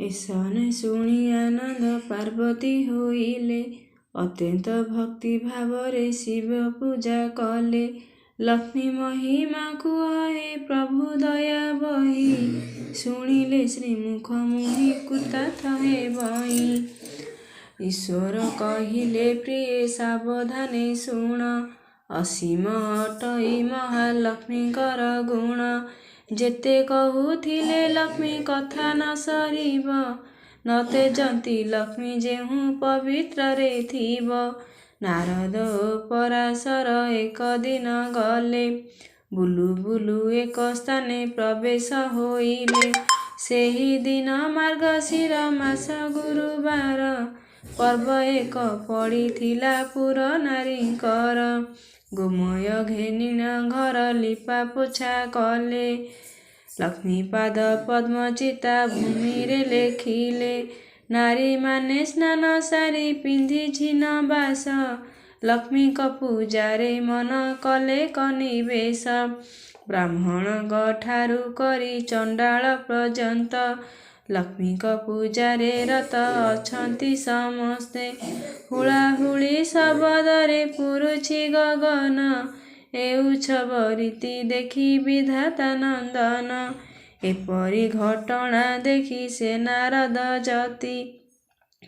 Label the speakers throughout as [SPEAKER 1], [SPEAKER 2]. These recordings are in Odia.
[SPEAKER 1] ଏସନେ ଶୁଣି ଆନନ୍ଦ ପାର୍ବତୀ ହୋଇଲେ, ଅତ୍ୟନ୍ତ ଭକ୍ତି ଭାବରେ ଶିବ ପୂଜା କଲେ। ଲକ୍ଷ୍ମୀ ମହିମାକୁ ହେ ପ୍ରଭୁ ଦୟା ବହି, ଶୁଣିଲେ ଶ୍ରୀମୁଖ ମୁହିଁ କୃତାର୍ଥ ହେବଇଁ। ଈଶ୍ୱର କହିଲେ ପ୍ରିୟେ ସାବଧାନେ ଶୁଣ, ଅସୀମ ଅଟଇ ମହାଲକ୍ଷ୍ମୀଙ୍କର ଗୁଣ। ଯେତେ କହୁଥିଲେ ଲକ୍ଷ୍ମୀ କଥା ନ ସରିବ, ନ ତେଜନ୍ତି ଲକ୍ଷ୍ମୀ ଯେଉଁ ପବିତ୍ରରେ ଥିବ। ନାରଦ ଓ ପରାଶର ଏକ ଦିନ ଗଲେ, ବୁଲୁ ବୁଲୁ ଏକ ସ୍ଥାନେ ପ୍ରବେଶ ହୋଇଲେ। ସେହି ଦିନ ମାର୍ଗଶିର ମାସ ଗୁରୁବାର, ପର୍ବ ଏକ ପଡ଼ିଥିଲା ପୁର ନାରୀଙ୍କର। ଗୋମୟ ଘେନିନ ଘର ଲିପା ପୋଛା କଲେ, ଲକ୍ଷ୍ମୀ ପାଦ ପଦ୍ମ ଚିତା ଭୂମିରେ ଲେଖିଲେ। ନାରୀମାନେ ସ୍ନାନ ସାରି ପିନ୍ଧିଛିନ ବାସ, ଲକ୍ଷ୍ମୀଙ୍କ ପୂଜାରେ ମନ କଲେ କନିବେଶ। ବ୍ରାହ୍ମଣଙ୍କ ଠାରୁ କରି ଚଣ୍ଡାଳ ପର୍ଯ୍ୟନ୍ତ, ଲକ୍ଷ୍ମୀଙ୍କ ପୂଜାରେ ରତ ଅଛନ୍ତି ସମସ୍ତେ। ହୁଳାହୁଳି ଶବଦରେ ପୁରୁଛି ଗଗନ, ଏ ଉତ୍ସବ ରୀତି ଦେଖି ବିଧାତା ନନ୍ଦନ। ଏପରି ଘଟଣା ଦେଖି ସେ ନାରଦ ଯତି,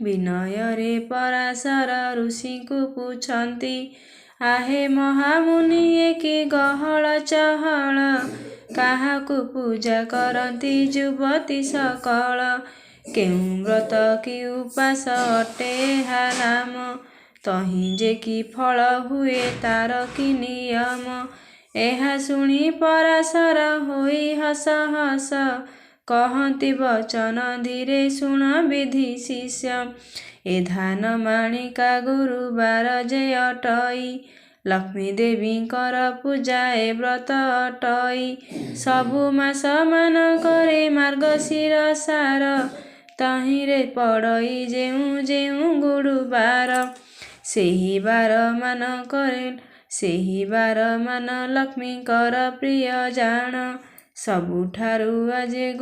[SPEAKER 1] ବିନୟରେ ପରାଶର ଋଷିଙ୍କୁ ପୁଛନ୍ତି। ଆହେ ମହାମୁନି ଏ କି ଗହଳ ଚହଳ, କାହାକୁ ପୂଜା କରନ୍ତି ଯୁବତୀ ସକଳ। କେଉଁ ବ୍ରତ କି ଉପାସ ଅଟେ ଏହା ନାମ, ତହିଁ ଯେ କି ଫଳ ହୁଏ ତାର କି ନିୟମ। ଏହା ଶୁଣି ପରାଶର ହୋଇ ହସ ହସ, କହନ୍ତି ବଚନ ଧୀରେ ଶୁଣ ବିଧି ଶିଷ୍ୟ। ଏ ଧାନ ମାଣିକା ଗୁରୁବାର ଯେ ଅଟଇ, ଲକ୍ଷ୍ମୀ ଦେବୀଙ୍କର ପୂଜା ଏ ବ୍ରତ ଅଟଇ। ସବୁ ମାସ ମାନଙ୍କରେ ମାର୍ଗଶିର ସାର, ତହିଁରେ ପଡ଼ଇ ଯେଉଁ ଯେଉଁ ଗୁରୁବାର। ସେହି ବାର ମାନ ଲକ୍ଷ୍ମୀଙ୍କର ପ୍ରିୟ ଜାଣ, ସବୁଠାରୁ ଆଜେ